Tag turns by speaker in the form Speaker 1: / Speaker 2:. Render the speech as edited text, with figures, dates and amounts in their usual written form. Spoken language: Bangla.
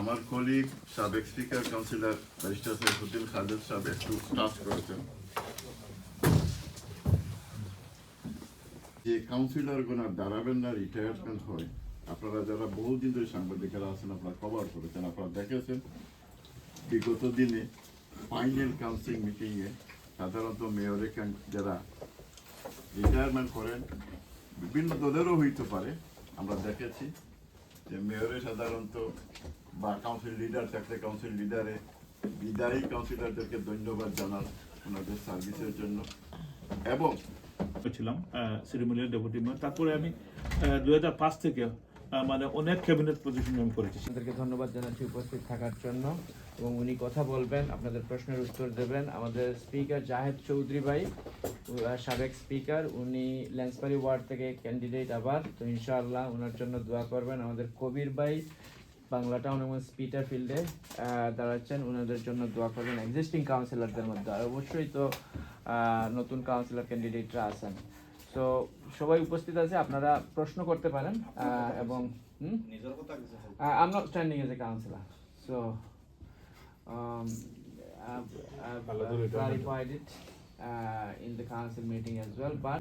Speaker 1: আমার কলিগ সাবেক speaker councillor barrister Saifuddin Khaled সাহেব একটু টাচ করেছেন যে কাউন্সিলরগুলো দাঁড়াবেন না, রিটায়ারমেন্ট হয়। আপনারা যারা বহুদিন ধরে সাংবাদিকেরা আছেন, আপনারা কভার করেছেন, আপনারা দেখেছেন বিগত দিনে ফাইনাল কাউন্সিল মিটিংয়ে সাধারণত মেয়রে যারা রিটায়ারমেন্ট করেন, বিভিন্ন দলেরও হইতে পারে, আমরা দেখেছি যে মেয়রে সাধারণত বা কাউন্সিল লিডার থাকলে কাউন্সিল লিডারে বিদায়ী কাউন্সিলরদেরকে ধন্যবাদ জানান ওনাদের সার্ভিসের জন্য। এবং
Speaker 2: ছিলাম সেরিমোনিয়াল ডেপুটি মেয়র, তারপরে আমি 2005 থেকে মানে অনেক ক্যাবিনেট পজিশন আমি করেছি।
Speaker 3: আপনাদেরকে ধন্যবাদ জানাচ্ছি উপস্থিত থাকার জন্য, এবং উনি কথা বলবেন, আপনাদের প্রশ্নের উত্তর দেবেন। আমাদের স্পিকার জাহেদ চৌধুরী ভাই, সাবেক স্পিকার, উনি ল্যান্সবাড়ি ওয়ার্ড থেকে ক্যান্ডিডেট আবার, তো ইনশাআল্লাহ ওনার জন্য দোয়া করবেন। আমাদের কবির ভাই বাংলা টাউন এবং স্পিটার ফিল্ডে দাঁড়াচ্ছেন, ওনাদের জন্য দোয়া করবেন। এক্সিস্টিং কাউন্সিলরদের মধ্যে আর অবশ্যই তো নতুন কাউন্সিলর ক্যান্ডিডেটরা আছেন। তো সবাই উপস্থিত আছে, আপনারা প্রশ্ন করতে পারেন। এবং I'm not standing as a councillor, so I've clarified it in the council meeting as well, but